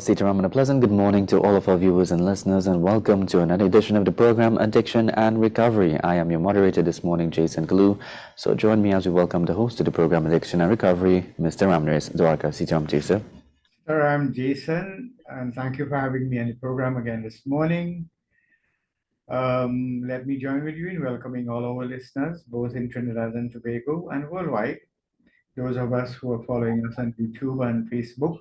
Sitaram, and a pleasant good morning to all of our viewers and listeners, and welcome to another edition of the program Addiction and Recovery. I am your moderator this morning, Jason Kalu. So join me as we welcome the host of the program Addiction and Recovery, Mr. Ramnes Dwarka. Sitaram to you, sir. Sir, I'm Jason, and thank you for having me on the program again this morning. Let me join with you in welcoming all our listeners, both in Trinidad and Tobago and worldwide. Those of us who are following us on YouTube and Facebook.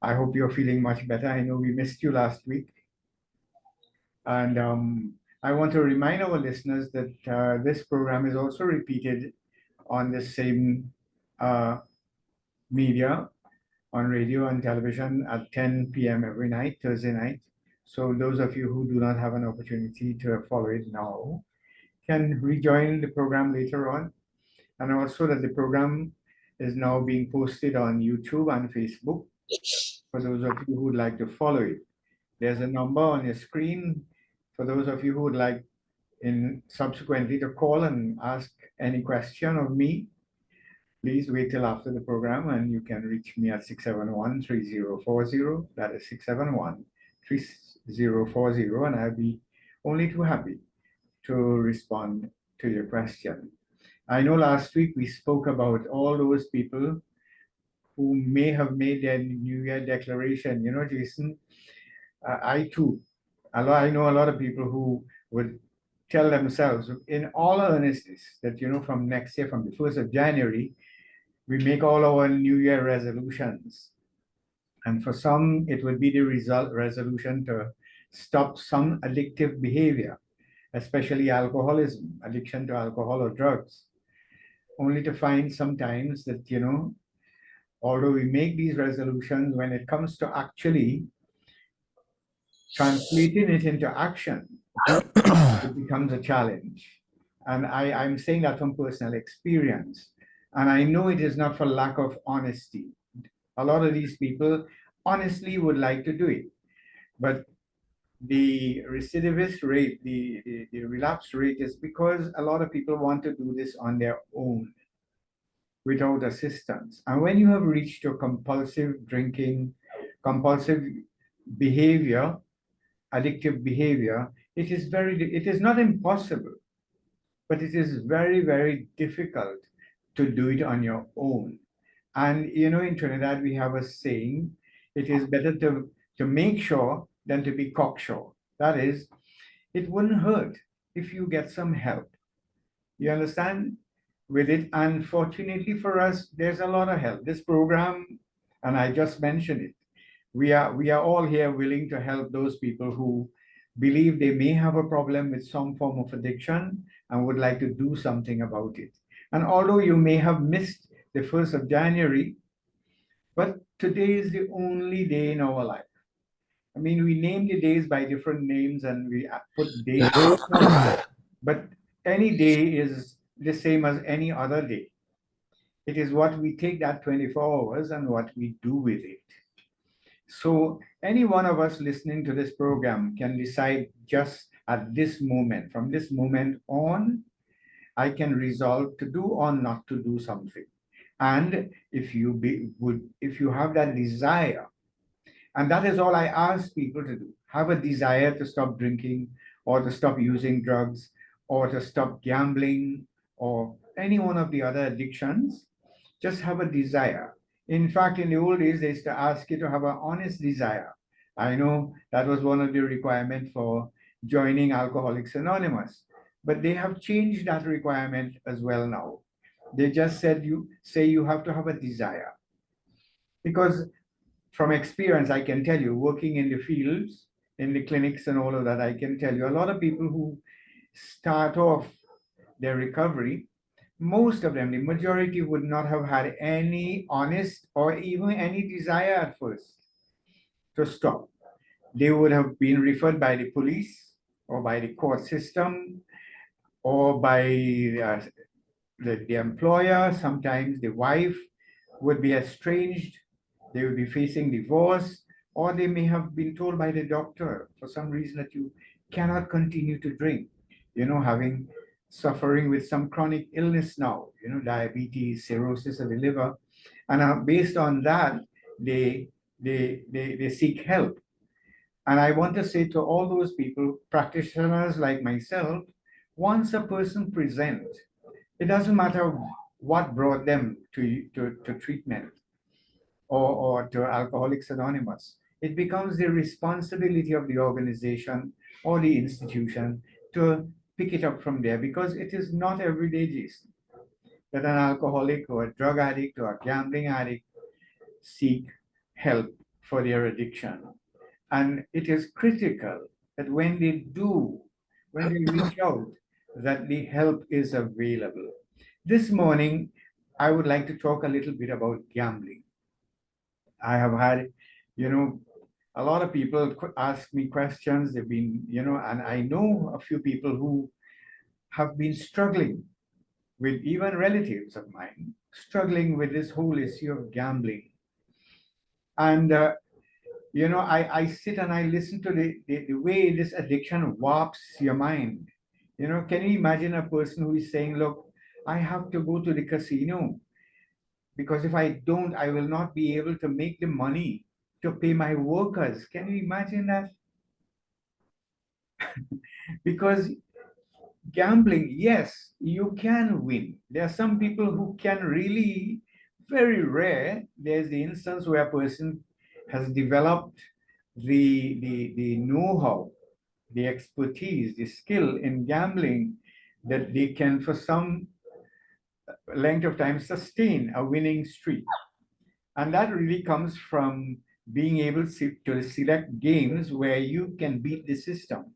I hope you're feeling much better. I know we missed you last week. And I want to remind our listeners that this program is also repeated on the same media, on radio and television at 10 p.m. every night, Thursday night. So those of you who do not have an opportunity to follow it now can rejoin the program later on. And also that the program is now being posted on YouTube and Facebook for those of you who would like to follow it. There's a number on your screen for those of you who would like subsequently to call and ask any question of me. Please wait till after the program and you can reach me at 671-3040. That is 671-3040, and I'll be only too happy to respond to your question. I know last week we spoke about all those people who may have made their New Year declaration. You know, Jason, I too, I know a lot of people who would tell themselves in all earnestness that, you know, from next year, from the 1st of January, we make all our New Year resolutions. And for some, it would be the resolution to stop some addictive behavior, especially alcoholism, addiction to alcohol or drugs, only to find sometimes that, you know, although we make these resolutions, when it comes to actually translating it into action, it becomes a challenge. And I'm saying that from personal experience. And I know it is not for lack of honesty. A lot of these people honestly would like to do it. But the recidivist rate, the relapse rate is because a lot of people want to do this on their own without assistance. And when you have reached a compulsive drinking, compulsive behavior, addictive behavior, it is not impossible, but it is very, very difficult to do it on your own. And you know, in Trinidad, we have a saying, it is better to make sure than to be cocksure. That is, it wouldn't hurt if you get some help. You understand? With it, unfortunately for us, there's a lot of help. This program, and I just mentioned it, we are all here willing to help those people who believe they may have a problem with some form of addiction and would like to do something about it. And although you may have missed the 1st of January, but today is the only day in our life. I mean, we name the days by different names and we put dates, but any day is the same as any other day. It is what we take that 24 hours and what we do with it. So any one of us listening to this program can decide just at this moment, from this moment on, I can resolve to do or not to do something. And if you have that desire, and that is all I ask people to do, have a desire to stop drinking or to stop using drugs or to stop gambling or any one of the other addictions, just have a desire. In fact, in the old days, they used to ask you to have an honest desire. I know that was one of the requirements for joining Alcoholics Anonymous, but they have changed that requirement as well now. They just said you have to have a desire. Because from experience, I can tell you, working in the fields, in the clinics and all of that, I can tell you a lot of people who start off their recovery, most of them, the majority, would not have had any honest or even any desire at first to stop. They would have been referred by the police or by the court system or by the employer. Sometimes the wife would be estranged. They would be facing divorce, or they may have been told by the doctor for some reason that you cannot continue to drink, you know, suffering with some chronic illness now, you know, diabetes, cirrhosis of the liver. And based on that, they seek help. And I want to say to all those people, practitioners like myself, once a person presents, it doesn't matter what brought them to treatment or to Alcoholics Anonymous. It becomes the responsibility of the organization or the institution to pick it up from there, because it is not every day, Jason, that an alcoholic or a drug addict or a gambling addict seek help for their addiction. And it is critical that when they do, when they reach out, that the help is available. This morning, I would like to talk a little bit about gambling. I have had, you know, a lot of people ask me questions. They've been, and I know a few people who have been struggling with, even relatives of mine, struggling with this whole issue of gambling. And, I sit and I listen to the way this addiction warps your mind. Can you imagine a person who is saying, look, I have to go to the casino because if I don't, I will not be able to make the money to pay my workers. Can you imagine that? Because gambling, yes, you can win. There are some people who can really, very rare. There's the instance where a person has developed the know-how, the expertise, the skill in gambling that they can, for some length of time, sustain a winning streak. And that really comes from being able to select games where you can beat the system.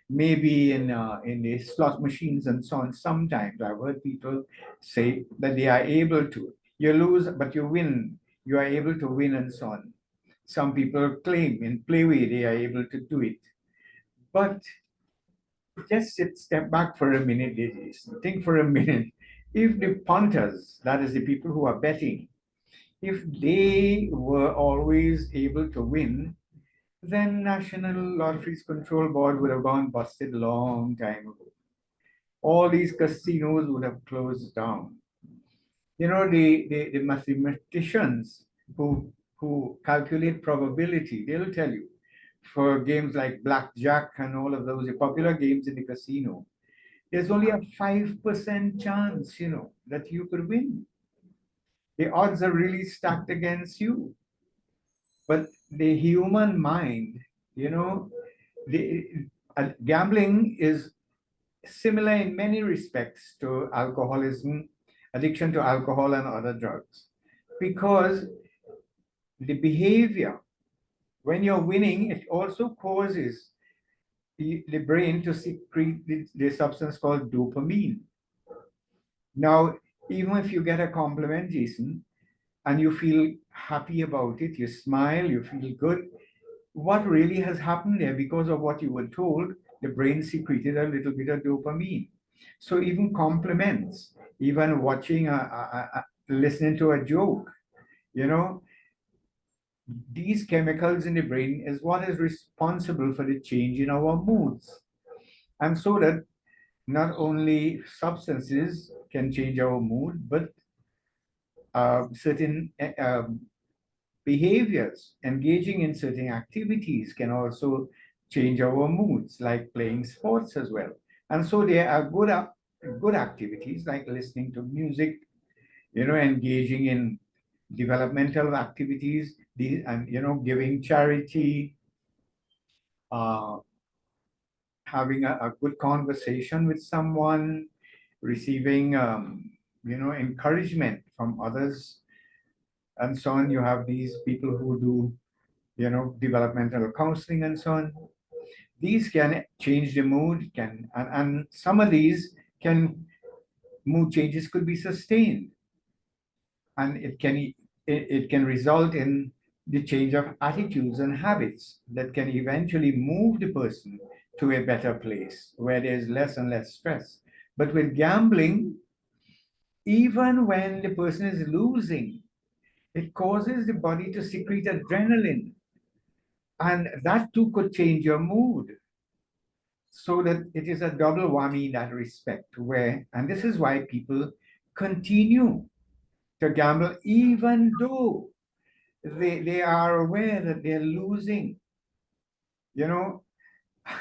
Maybe in the slot machines and so on. Sometimes I've heard people say that they are able to. You lose, but you win. You are able to win and so on. Some people claim in Playway they are able to do it. But just step back for a minute, ladies. Think for a minute. If the punters, that is the people who are betting, if they were always able to win, then National Lotteries Control Board would have gone busted long time ago. All these casinos would have closed down. The mathematicians who calculate probability, they'll tell you, for games like blackjack and all of those, the popular games in the casino, there's only a 5% chance, that you could win. The odds are really stacked against you. But the human mind, gambling is similar in many respects to alcoholism, addiction to alcohol and other drugs, because the behavior, when you're winning, it also causes the brain to secrete the substance called dopamine. Now, even if you get a compliment, Jason, and you feel happy about it, you smile, you feel good, what really has happened there, because of what you were told, the brain secreted a little bit of dopamine. So even compliments, even watching, listening to a joke, these chemicals in the brain is what is responsible for the change in our moods. And so that not only substances can change our mood, but certain behaviors, engaging in certain activities can also change our moods, like playing sports as well. And so there are good activities like listening to music, engaging in developmental activities, and giving charity, having a good conversation with someone, receiving encouragement from others, and so on. You have these people who do developmental counseling and so on. These can change the mood, and some of these mood changes could be sustained, and it can result in the change of attitudes and habits that can eventually move the person to a better place where there's less and less stress. But with gambling, even when the person is losing, it causes the body to secrete adrenaline, and that too could change your mood. So that it is a double whammy in that respect, and this is why people continue to gamble, even though they are aware that they're losing, you know.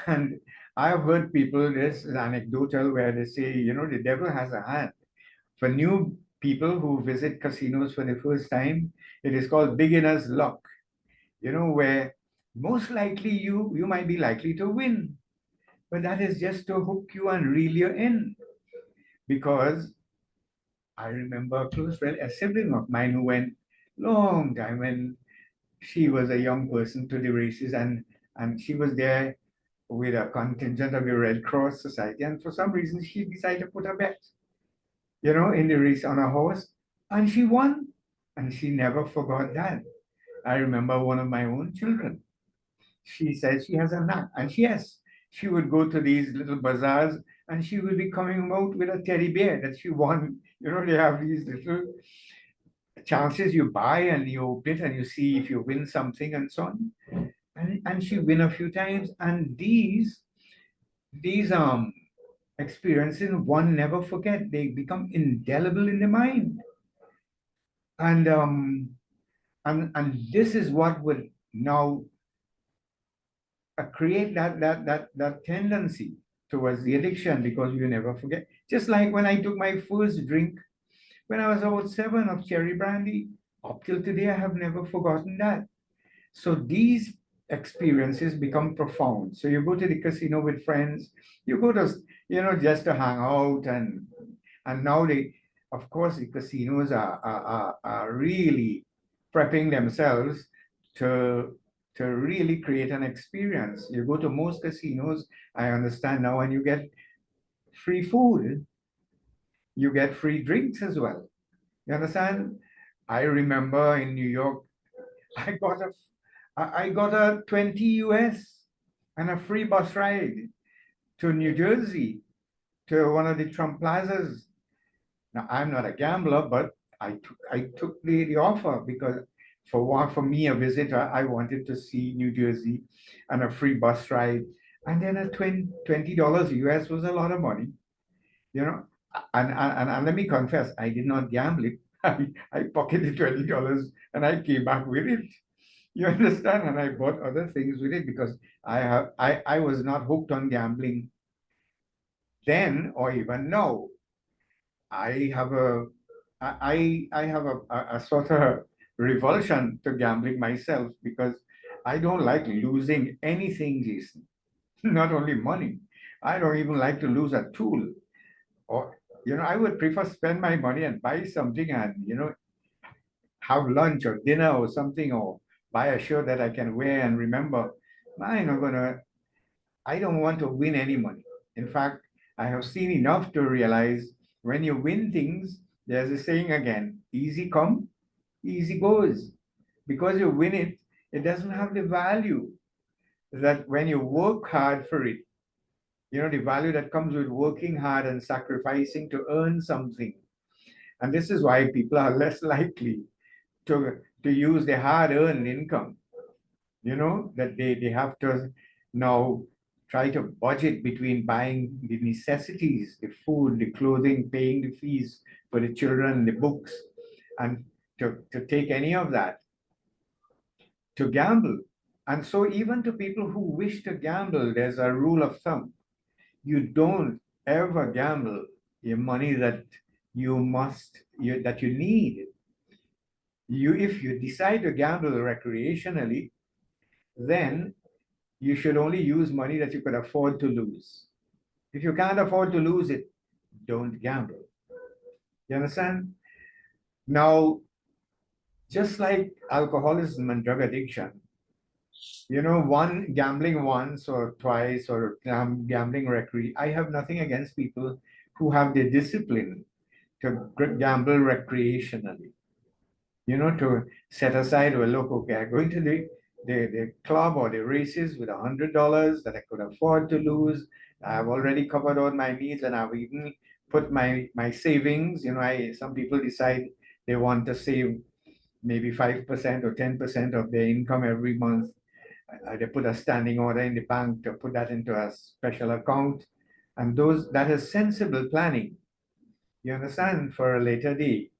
And I have heard people, this is anecdotal, where they say, the devil has a hand. For new people who visit casinos for the first time, it is called beginner's luck, where most likely you might be likely to win, but that is just to hook you and reel you in. Because I remember a close friend, a sibling of mine who went long time when she was a young person to the races, and she was there with a contingent of the Red Cross Society, and for some reason she decided to put a bet, in the race on a horse, and she won, and she never forgot that. I remember one of my own children. She said she has a knack, and yes, she would go to these little bazaars, and she would be coming out with a teddy bear that she won. They have these little chances you buy, and you open it and you see if you win something and so on. And she win a few times, and these experiences one never forget. They become indelible in the mind. And and this is what would now create that tendency towards the addiction, because you never forget. Just like when I took my first drink when I was about 7 of cherry brandy, up till today I have never forgotten that. So these experiences become profound. So you go to the casino with friends, you go to, just to hang out, and now of course, the casinos are really prepping themselves to to really create an experience. You go to most casinos, I understand now, and you get free food, you get free drinks as well. You understand? I remember in New York, I got a I got a 20 US and a free bus ride to New Jersey to one of the Trump plazas. Now I'm not a gambler, but I took the offer because for me a visitor, I wanted to see New Jersey and a free bus ride. And then a $20 US was a lot of money, you know. And let me confess, I did not gamble it. I pocketed $20 and I came back with it. You understand? And I bought other things with it because I was not hooked on gambling then or even now. I have a I have a sort of revulsion to gambling myself because I don't like losing anything, Jason. Not only money. I don't even like to lose a tool. Or I would prefer spend my money and buy something and have lunch or dinner or something, or buy a shirt that I can wear and remember. I'm not gonna I don't want to win any money. In fact, I have seen enough to realize when you win things, there's a saying again, easy come, easy goes. Because you win it, it doesn't have the value that when you work hard for it, the value that comes with working hard and sacrificing to earn something. And this is why people are less likely to use their hard-earned income, that they have to now try to budget between buying the necessities, the food, the clothing, paying the fees for the children, the books, and to take any of that to gamble. And so even to people who wish to gamble, there's a rule of thumb. You don't ever gamble your money that that you need. If you decide to gamble recreationally, then you should only use money that you could afford to lose. If you can't afford to lose it, don't gamble. You understand? Now, just like alcoholism and drug addiction, one gambling once or twice or gambling I have nothing against people who have the discipline to gamble recreationally. To set aside, well, look, okay, I'm going to the club or the races with $100 that I could afford to lose. I've already covered all my needs, and I've even put my savings. Some people decide they want to save maybe 5% or 10% of their income every month. They put a standing order in the bank to put that into a special account, and that is sensible planning. You understand, for a later day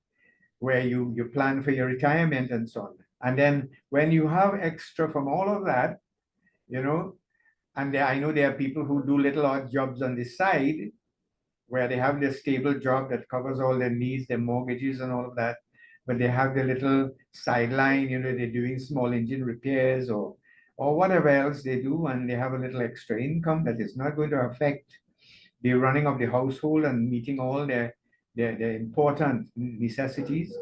where you plan for your retirement and so on. And then when you have extra from all of that, and I know there are people who do little odd jobs on the side where they have their stable job that covers all their needs, their mortgages and all of that, but they have their little sideline, they're doing small engine repairs or whatever else they do, and they have a little extra income that is not going to affect the running of the household and meeting all their important necessities.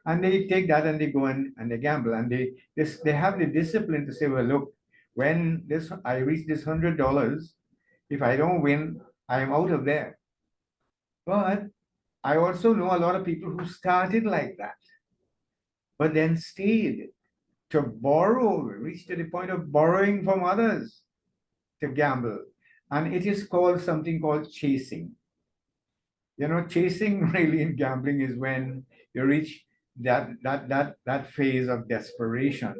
And they take that and they go and they gamble, and they have the discipline to say, well, look, when I reach this $100, if I don't win, I'm out of there. But I also know a lot of people who started like that, but then stayed to borrow, reached to the point of borrowing from others to gamble. And it is called something called chasing. Chasing really in gambling is when you reach that phase of desperation.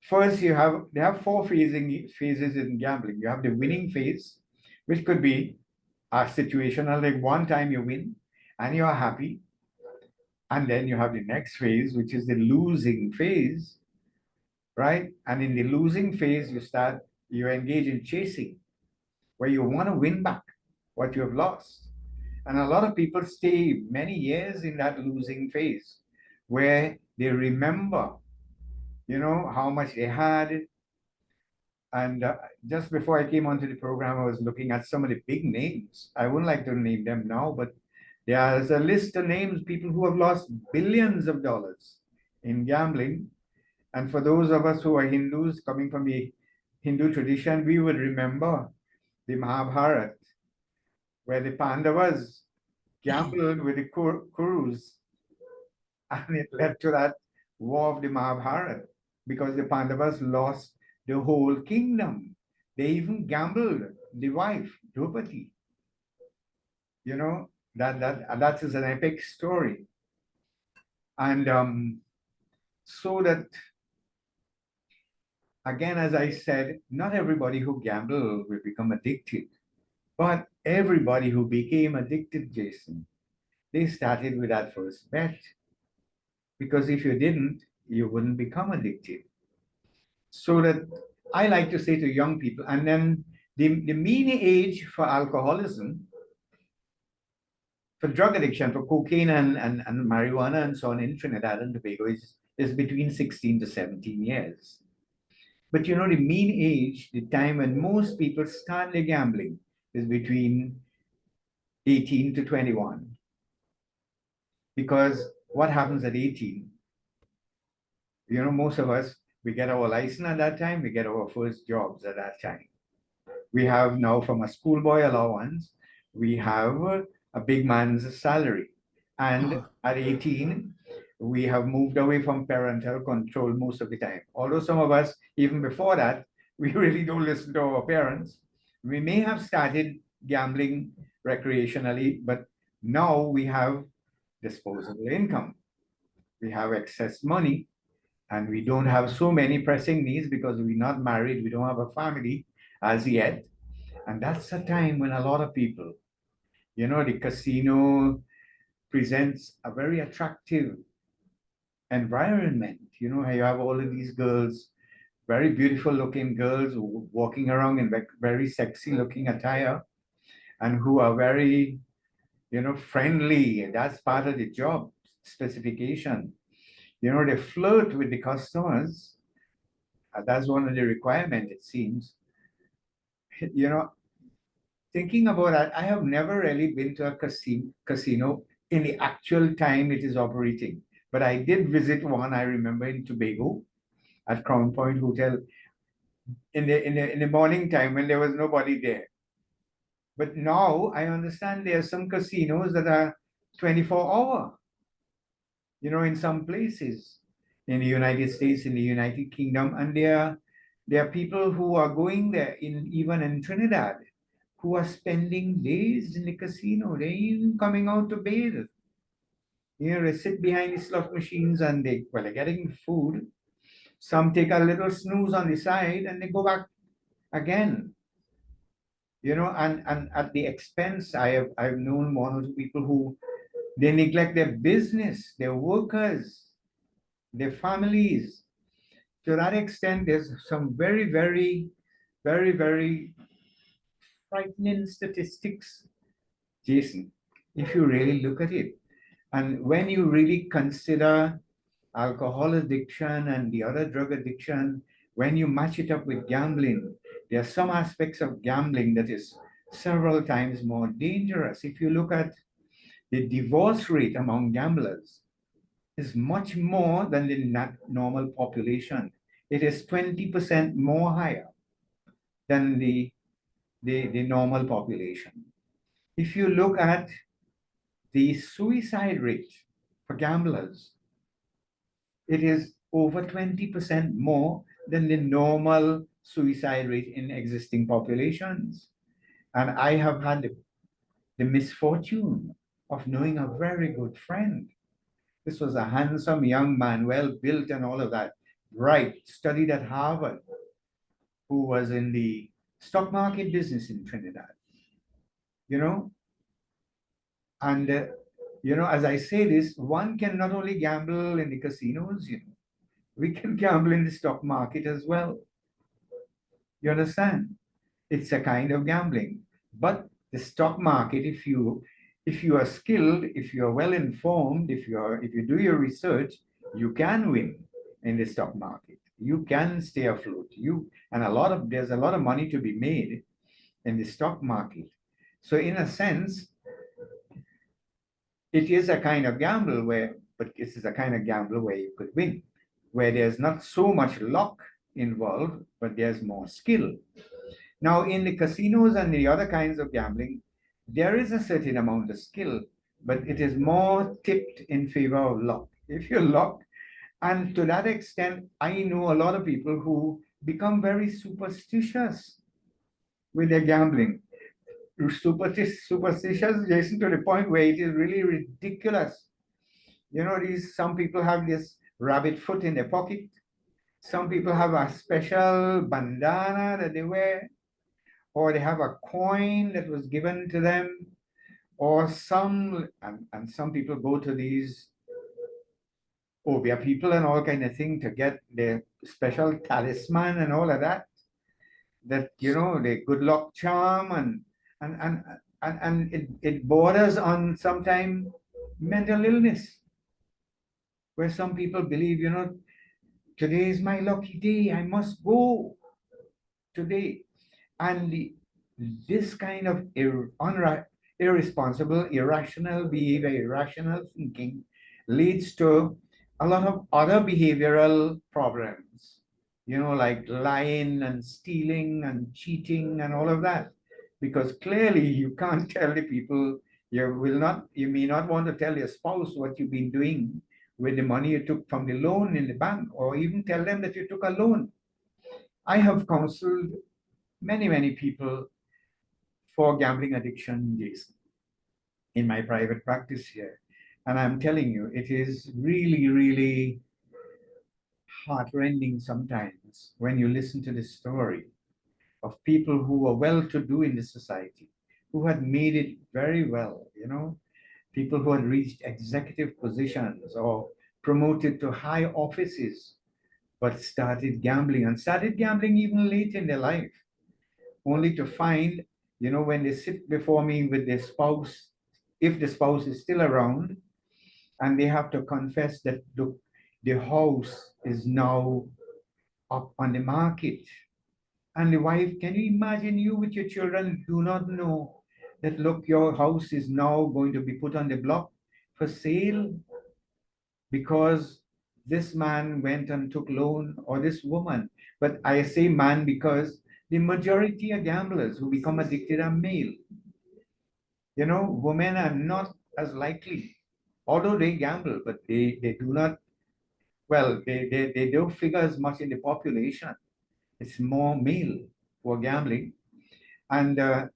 First they have four phases in gambling. You have the winning phase, which could be a situational, like one time you win and you're happy. And then you have the next phase, which is the losing phase, right? And in the losing phase, you engage in chasing, where you want to win back what you have lost. And a lot of people stay many years in that losing phase, where they remember, how much they had. And just before I came onto the program, I was looking at some of the big names. I wouldn't like to name them now, but there's a list of names, people who have lost billions of dollars in gambling. And for those of us who are Hindus, coming from the Hindu tradition, we would remember the Mahabharata, where the Pandavas gambled with the Kurus, and it led to that war of the Mahabharata, because the Pandavas lost the whole kingdom. They even gambled the wife, Draupadi. That is an epic story. And so that, again, as I said, not everybody who gamble will become addicted, but everybody who became addicted, Jason, they started with that first bet. Because if you didn't, you wouldn't become addicted. So that I like to say to young people, and then the mean age for alcoholism, for drug addiction, for cocaine and marijuana and so on in Trinidad and Tobago is between 16 to 17 years. But the mean age, the time when most people start their gambling, is between 18 to 21. Because what happens at 18? Most of us, we get our license at that time, we get our first jobs at that time. We have now, from a schoolboy allowance, we have a big man's salary. And at 18, we have moved away from parental control most of the time. Although some of us, even before that, we really don't listen to our parents. We may have started gambling recreationally, but now we have disposable income. We have excess money, and we don't have so many pressing needs because we're not married, we don't have a family as yet. And that's a time when a lot of people, the casino presents a very attractive environment. You have all of these girls, very beautiful looking girls walking around in very sexy looking attire, and who are very, friendly. And that's part of the job specification. They flirt with the customers. That's one of the requirements, it seems. Thinking about that, I have never really been to a casino in the actual time it is operating. But I did visit one, I remember, in Tobago at Crown Point Hotel in the morning time when there was nobody there. But now I understand there are some casinos that are 24-hour, in some places in the United States, in the United Kingdom, and there are people who are going there, even in Trinidad, who are spending days in the casino. They're even coming out to bathe. They sit behind the slot machines and they're getting food. Some take a little snooze on the side and they go back again. And at the expense, I've known one or two people who they neglect their business, their workers. their families. To that extent, there's some very, very, very, very frightening statistics, Jason, if you really look at it. And when you really consider alcohol addiction and the other drug addiction, when you match it up with gambling, there are some aspects of gambling that is several times more dangerous. If you look at the divorce rate among gamblers, is much more than the normal population. It is 20% more higher than the normal population. If you look at the suicide rate for gamblers, it is over 20% more than the normal suicide rate in existing populations. And I have had the misfortune of knowing a very good friend. This was a handsome young man, well built and all of that, bright, studied at Harvard, who was in the stock market business in Trinidad, you know. And, as I say this, one can not only gamble in the casinos, we can gamble in the stock market as well. You understand? It's a kind of gambling. But the stock market, if you are skilled, if you are well informed, if you do your research, you can win in the stock market. You can stay afloat. There's a lot of money to be made in the stock market. So in a sense, it is a kind of gamble but this is a kind of gamble where you could win, where there's not so much luck involved, but there's more skill. Now, in the casinos and the other kinds of gambling, there is a certain amount of skill, but it is more tipped in favor of luck. If you're luck, and to that extent, I know a lot of people who become very superstitious with their gambling. Superstitious, Jason, to the point where it is really ridiculous. Some people have this rabbit foot in their pocket. Some people have a special bandana that they wear, or they have a coin that was given to them, or some people go to these Obia people and all kind of thing to get their special talisman and all of that. The good luck charm and it borders on sometimes mental illness, where some people believe, today is my lucky day, I must go today. And this kind of irresponsible, irrational behavior, irrational thinking leads to a lot of other behavioral problems, like lying and stealing and cheating and all of that. Because clearly you can't tell the people, you may not want to tell your spouse what you've been doing with the money you took from the loan in the bank, or even tell them that you took a loan. I have counseled many, many people for gambling addiction, Jason, in my private practice here. And I'm telling you, it is really, really heartrending sometimes when you listen to the story of people who were well-to-do in the society, who had made it very well, people who had reached executive positions or promoted to high offices, but started gambling even late in their life, only to find, when they sit before me with their spouse, if the spouse is still around, and they have to confess that the house is now up on the market. And the wife, can you imagine, you with your children do not know that, look, your house is now going to be put on the block for sale because this man went and took loan, or this woman. But I say man because the majority of gamblers who become addicted are male. Women are not as likely, although they gamble, but they do not, they don't figure as much in the population. It's more male who are gambling. And,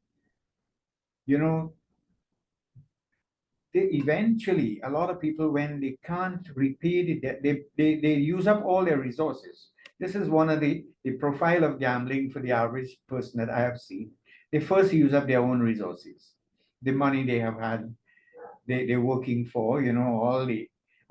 eventually, a lot of people, when they can't repay the debt, they use up all their resources. This is one of the profile of gambling for the average person that I have seen. They first use up their own resources, the money they have had, they're working for,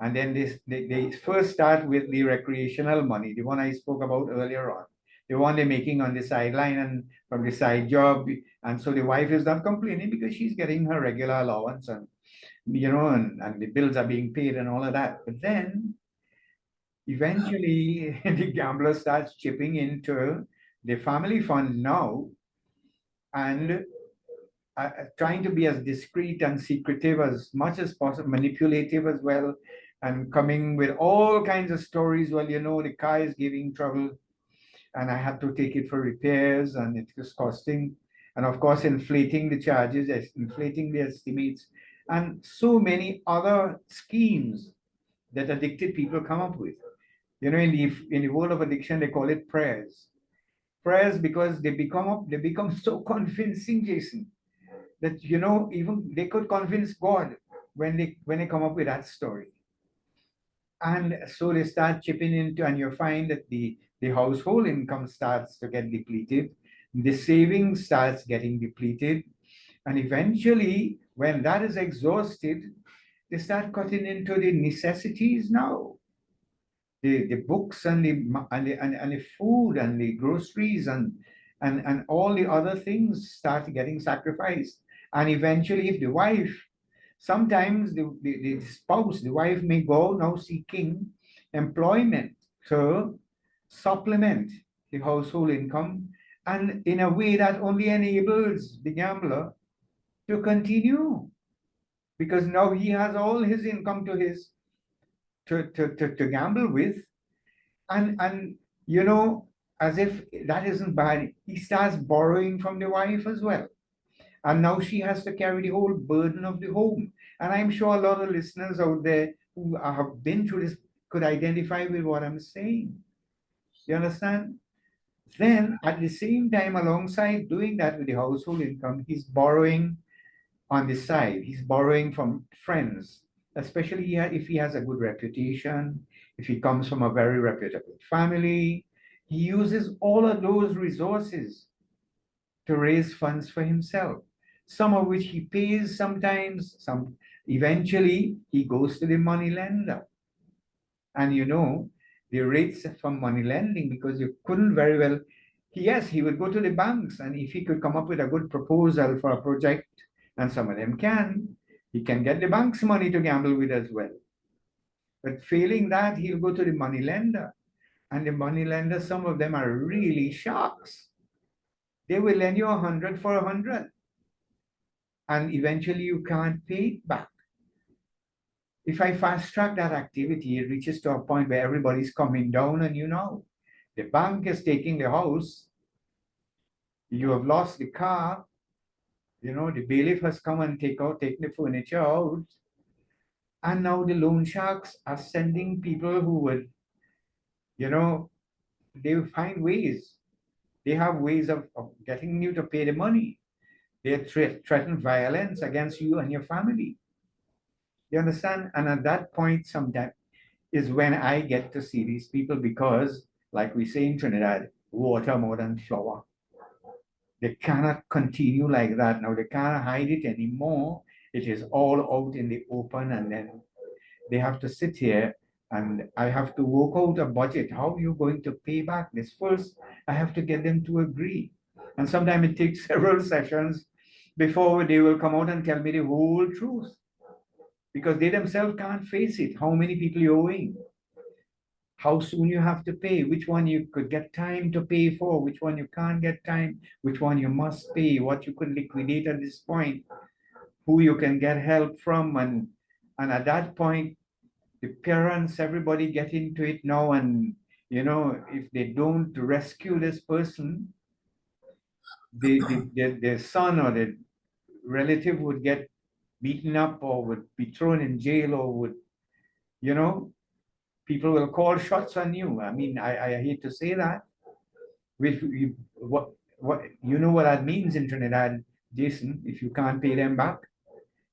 And then they first start with the recreational money, the one I spoke about earlier on, the one they're making on the sideline and from the side job. And so the wife is not complaining because she's getting her regular allowance and, and the bills are being paid and all of that. But then eventually the gambler starts chipping into the family fund now and trying to be as discreet and secretive as much as possible, manipulative as well, and coming with all kinds of stories. Well, the car is giving trouble and I had to take it for repairs and it was costing. And of course, inflating the charges, inflating the estimates, and so many other schemes that addicted people come up with. In the world of addiction, they call it prayers. Prayers because they become so convincing, Jason, that even they could convince God when they come up with that story. And so they start chipping into, and you find that the household income starts to get depleted, the savings starts getting depleted, and eventually, when that is exhausted, they start cutting into the necessities now. The books and the food and the groceries and all the other things start getting sacrificed. And eventually, if the wife, sometimes the spouse, the wife may go now seeking employment to supplement the household income, and in a way that only enables the gambler to continue, because now he has all his income to gamble with, and as if that isn't bad, he starts borrowing from the wife as well. And now she has to carry the whole burden of the home. And I'm sure a lot of listeners out there who have been through this could identify with what I'm saying. You understand? Then at the same time, alongside doing that with the household income, he's borrowing on the side. He's borrowing from friends, especially if he has a good reputation, if he comes from a very reputable family. He uses all of those resources to raise funds for himself, some of which he pays sometimes, some eventually he goes to the money lender. And the rates from money lending, because you couldn't very well, yes, he would go to the banks, and if he could come up with a good proposal for a project, and some of them he can get the bank's money to gamble with as well. But failing that, he'll go to the money lender. And the money lender, some of them are really sharks. They will lend you 100 for 100. And eventually you can't pay it back. If I fast track that activity, it reaches to a point where everybody's coming down and the bank is taking the house, you have lost the car, the bailiff has come and taken the furniture out, and now the loan sharks are sending people who would, they will find ways. They have ways of getting you to pay the money. They threaten violence against you and your family. You understand? And at that point, sometimes is when I get to see these people, because, like we say in Trinidad, water more than flour. They cannot continue like that. Now they can't hide it anymore. It is all out in the open, and then they have to sit here and I have to work out a budget. How are you going to pay back this? First, I have to get them to agree. And sometimes it takes several sessions before they will come out and tell me the whole truth, because they themselves can't face it. How many people you're owing, how soon you have to pay, which one you could get time to pay for, which one you can't get time, which one you must pay, what you could liquidate at this point, who you can get help from. And at that point, the parents, everybody get into it now. And, if they don't rescue this person, the son or the relative would get beaten up or would be thrown in jail, or would, people will call shots on you. I mean, I hate to say that. What what that means in Trinidad, Jason, if you can't pay them back,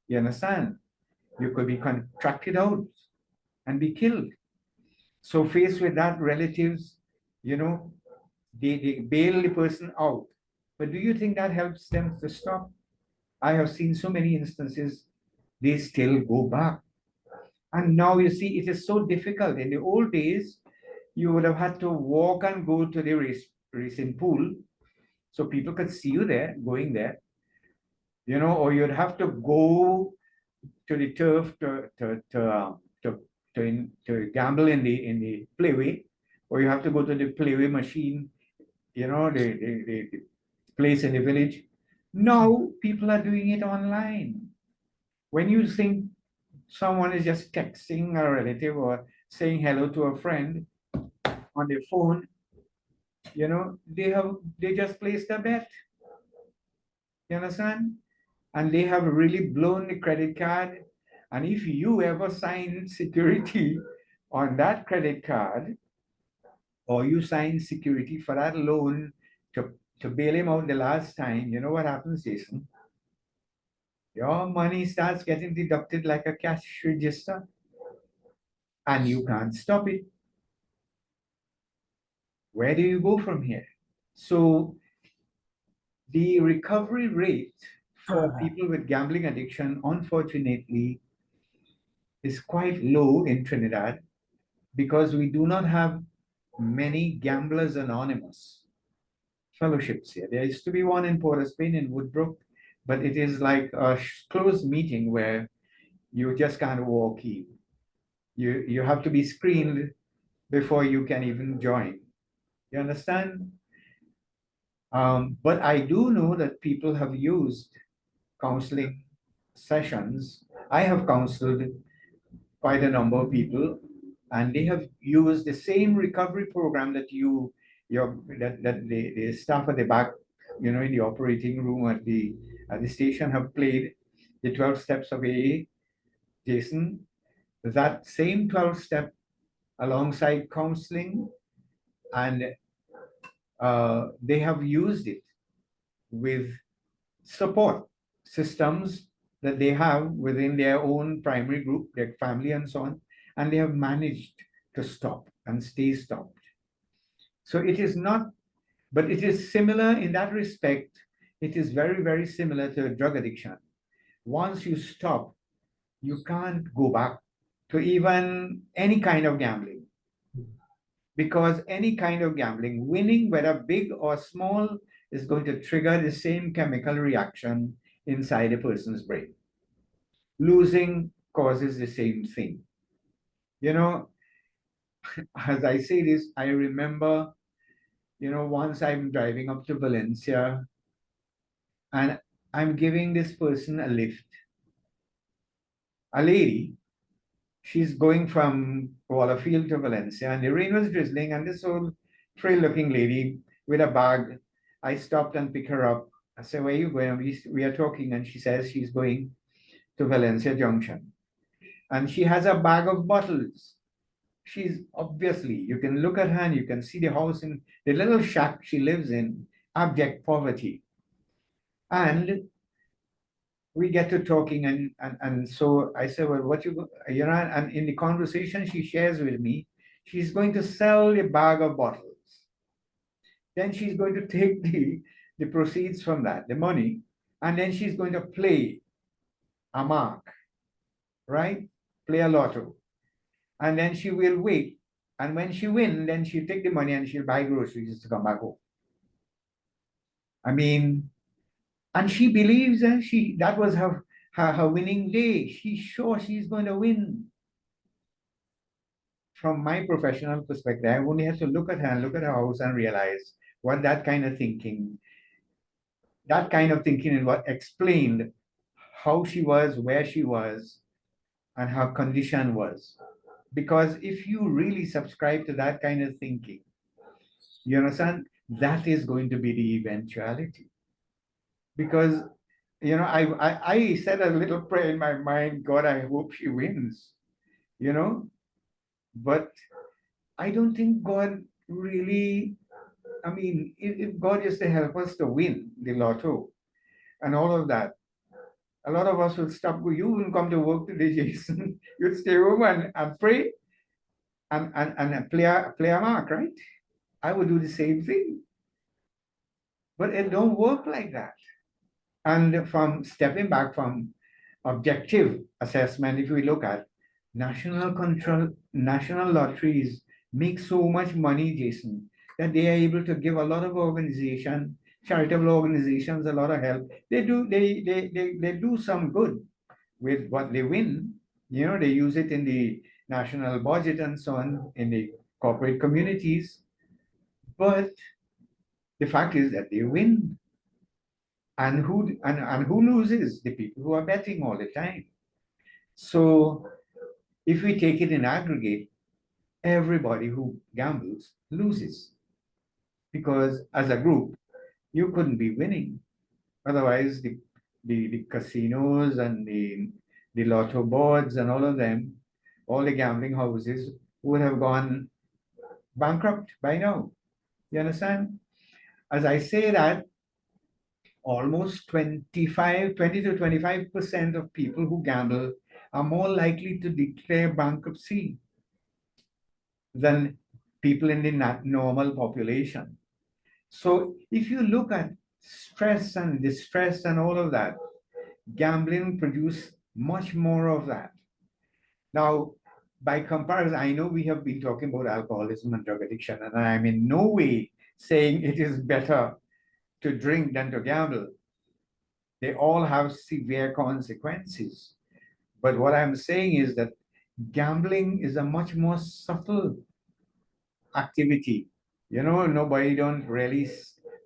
you understand? You could be contracted out and be killed. So faced with that, relatives, they bail the person out. But do you think that helps them to stop? I have seen so many instances, they still go back. And now you see, it is so difficult. In the old days, you would have had to walk and go to the racing pool so people could see you there, going there, or you'd have to go to the turf to gamble in the playway, or you have to go to the playway machine, the place in the village. Now people are doing it online. When you think someone is just texting a relative or saying hello to a friend on their phone, they just placed a bet. You understand? And they have really blown the credit card. And if you ever sign security on that credit card, or you sign security for that loan to bail him out the last time, you know what happens, Jason? Your money starts getting deducted like a cash register, and you can't stop it. Where do you go from here? So the recovery rate for people with gambling addiction, unfortunately, is quite low in Trinidad because we do not have many Gamblers Anonymous fellowships here. There used to be one in Port of Spain in Woodbrook, but it is like a closed meeting where you just can't walk in. You have to be screened before you can even join. You understand? But I do know that people have used counseling sessions. I have counseled quite a number of people, and they have used the same recovery program that the staff at the back, in the operating room at the station have played the 12 steps of AA, Jason. That same 12 step alongside counseling, and they have used it with support systems that they have within their own primary group, their family and so on, and they have managed to stop and stay stopped. So it is not, but it is similar in that respect. It is very, very similar to drug addiction. Once you stop, you can't go back to even any kind of gambling. Because any kind of gambling, winning, whether big or small, is going to trigger the same chemical reaction inside a person's brain. Losing causes the same thing. As I say this, I remember, once I'm driving up to Valencia and I'm giving this person a lift. A lady, she's going from Wallafield to Valencia, and the rain was drizzling, and this old frail-looking lady with a bag, I stopped and picked her up. I said, where are you going? We are talking, and she says she's going to Valencia Junction. And she has a bag of bottles. She's obviously, you can look at her and you can see the house in the little shack she lives in, abject poverty. And we get to talking, and so I said, well, and in the conversation she shares with me, she's going to sell a bag of bottles. Then she's going to take the proceeds from that, the money, and then she's going to play a mark, right? Play a lotto. And then she will wait. And when she wins, then she'll take the money and she'll buy groceries to come back home. I mean, and she believes that was her winning day. She's sure she's going to win. From my professional perspective, I only have to look at her and look at her house and realize what that kind of thinking is what explained how she was, where she was, and her condition was. Because if you really subscribe to that kind of thinking, you understand, that is going to be the eventuality. Because, I said a little prayer in my mind, God, I hope she wins, but I don't think God really, I mean, if God is to help us to win the lotto and all of that, a lot of us will stop. You wouldn't come to work today, Jason. You'd stay home and pray and play a mark, right? I would do the same thing. But it don't work like that. And from stepping back from objective assessment, if we look at, national lotteries make so much money, Jason, that they are able to give a lot of charitable organizations, a lot of help. They do some good with what they win. You know, they use it in the national budget and so on in the corporate communities. But the fact is that they win. And who loses? The people who are betting all the time. So if we take it in aggregate, everybody who gambles loses because as a group, you couldn't be winning. Otherwise, the casinos and the lotto boards and all of them, all the gambling houses would have gone bankrupt by now. You understand? As I say that, almost 20 to 25% of people who gamble are more likely to declare bankruptcy than people in the normal population. So if you look at stress and distress and all of that, gambling produces much more of that. Now, by comparison, I know we have been talking about alcoholism and drug addiction, and I'm in no way saying it is better to drink than to gamble. They all have severe consequences. But what I'm saying is that gambling is a much more subtle activity. You know, nobody don't really,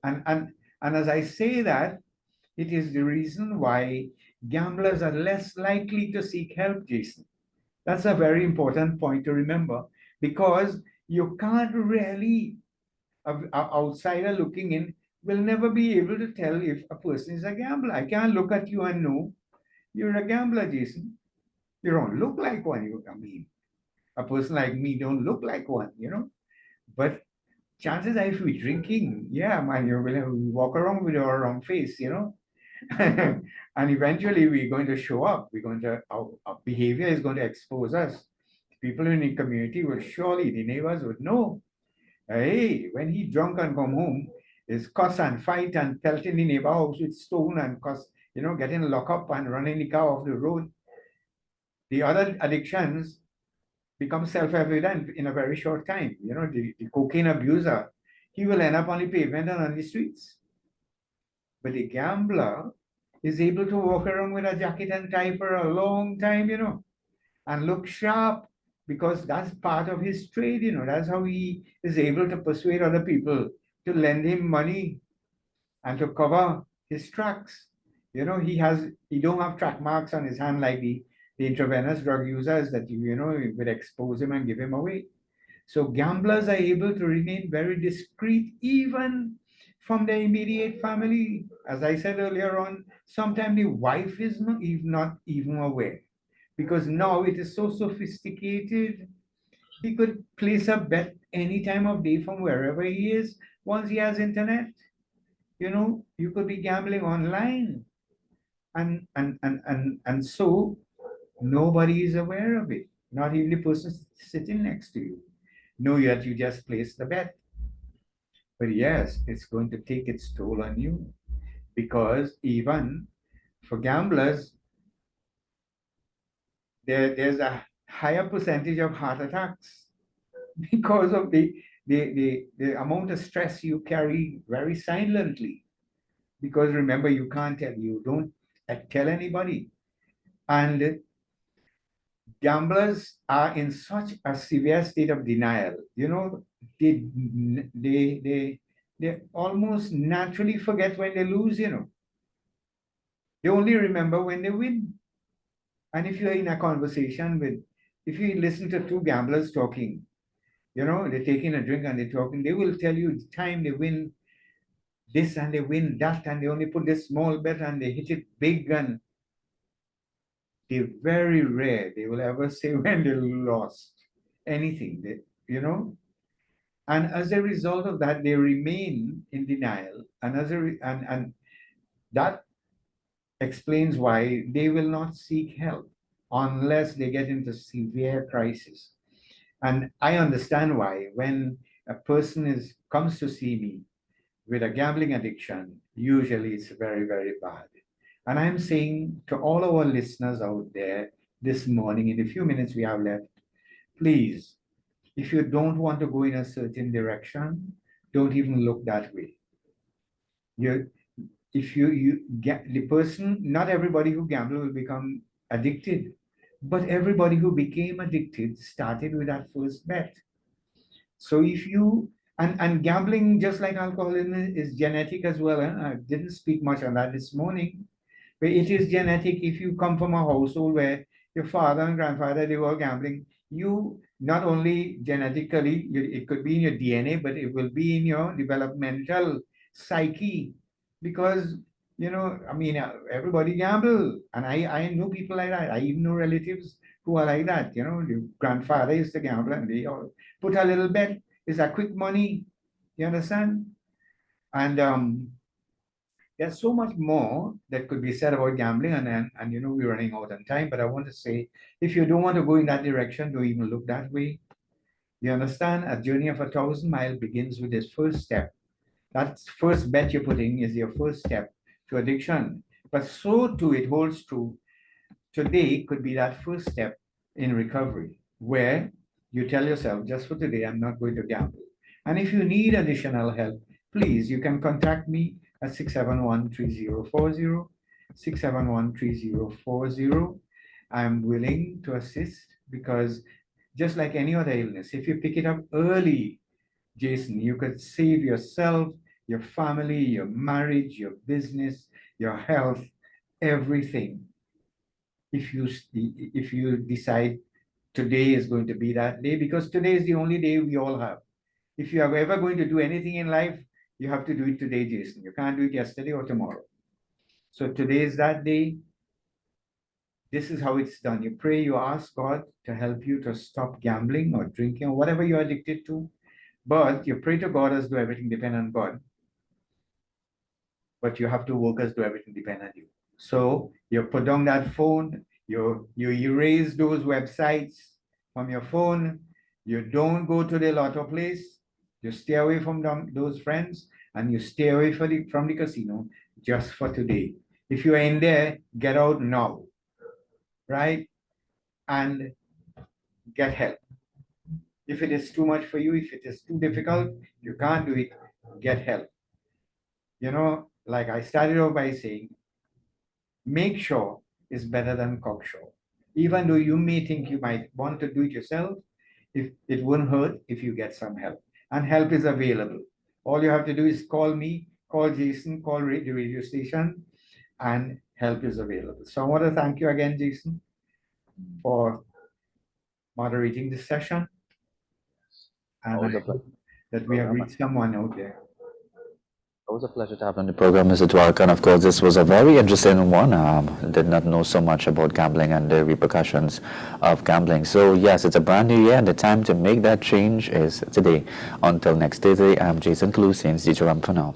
and as I say that, it is the reason why gamblers are less likely to seek help, Jason. That's a very important point to remember because you can't really, an outsider looking in will never be able to tell if a person is a gambler. I can't look at you and know you're a gambler, Jason. You don't look like one. I mean, a person like me don't look like one, you know. But chances are, if we're drinking, yeah, man, you will walk around with our wrong face, you know. And eventually we're going to show up. Our behavior is going to expose us. People in the community will surely, the neighbors would know. Hey, when he drunk and come home, is cuss and fight and pelting the neighbor house with stone and cuss, you know, getting locked up and running the car off the road. The other addictions become self-evident in a very short time. You know, the cocaine abuser, he will end up on the pavement and on the streets. But the gambler is able to walk around with a jacket and tie for a long time, you know, and look sharp because that's part of his trade, you know. That's how he is able to persuade other people to lend him money and to cover his tracks. You know, he don't have track marks on his hand like the intravenous drug users that you know would expose him and give him away. So gamblers are able to remain very discreet even from their immediate family. As I said earlier on, sometimes the wife is not even aware because now it is so sophisticated. He could place a bet any time of day from wherever he is once he has internet. You know, you could be gambling online. And so nobody is aware of it, not even the person sitting next to you. Know yet you just placed the bet. But yes, it's going to take its toll on you because even for gamblers, there's a higher percentage of heart attacks because of the amount of stress you carry very silently. Because remember, you can't tell, you don't tell anybody. And gamblers are in such a severe state of denial. You know, they they they they almost naturally forget when they lose, you know. They only remember when they win. And if you're in a conversation with, if you listen to two gamblers talking, you know, they're taking a drink and they're talking, they will tell you the time they win this and they win that and they only put this small bet and they hit it big, and they're very rare they will ever say when they lost anything, you know. And as a result of that, they remain in denial. And and that explains why they will not seek help unless they get into severe crisis. And I understand why when a person comes to see me with a gambling addiction, usually it's very, very bad. And I'm saying to all our listeners out there, this morning in the few minutes we have left, please, if you don't want to go in a certain direction, don't even look that way. If you get the person, not everybody who gamble will become addicted, but everybody who became addicted started with that first bet. So if you and gambling, just like alcoholism, is genetic as well. I didn't speak much on that this morning, but it is genetic. If you come from a household where your father and grandfather, they were gambling, you not only genetically, it could be in your DNA, but it will be in your developmental psyche, because I mean, everybody gamble, and I know people like that. I even know relatives who are like that. Your grandfather used to gamble, and they all put a little bet. It's a quick money. You understand? And there's so much more that could be said about gambling, and we're running out of time. But I want to say, if you don't want to go in that direction, don't even look that way. You understand? A journey of 1,000 miles begins with this first step. That first bet you're putting is your first step to addiction. But so too, it holds true. Today could be that first step in recovery, where you tell yourself, just for today, I'm not going to gamble. And if you need additional help, please, you can contact me at 671-3040, 671-3040. I'm willing to assist, because just like any other illness, if you pick it up early, Jason, you could save yourself, your family, your marriage, your business, your health, everything. If you decide today is going to be that day, because today is the only day we all have. If you are ever going to do anything in life, you have to do it today, Jason. You can't do it yesterday or tomorrow. So today is that day. This is how it's done. You pray, you ask God to help you to stop gambling or drinking or whatever you're addicted to. But you pray to God as though everything depends on God. But you have to work as though everything depends on you. So you put down that phone, you erase those websites from your phone, you don't go to the lotto place, you stay away from those friends, and you stay away from the casino just for today. If you're in there, get out now, right? And get help. If it is too much for you, if it is too difficult, you can't do it, get help. Like I started off by saying, make sure is better than cocksure. Even though you may think you might want to do it yourself, if it won't hurt if you get some help. And help is available. All you have to do is call me, call Jason, call the radio station, and help is available. So I want to thank you again, Jason, for moderating this session. And I hope that we have reached someone out there. It was a pleasure to have on the program, Mr. Dwarka. And of course, this was a very interesting one. Did not know so much about gambling and the repercussions of gambling. So yes, it's a brand new year, and the time to make that change is today. Until next Thursday, I'm Jason Kalu saying, for now.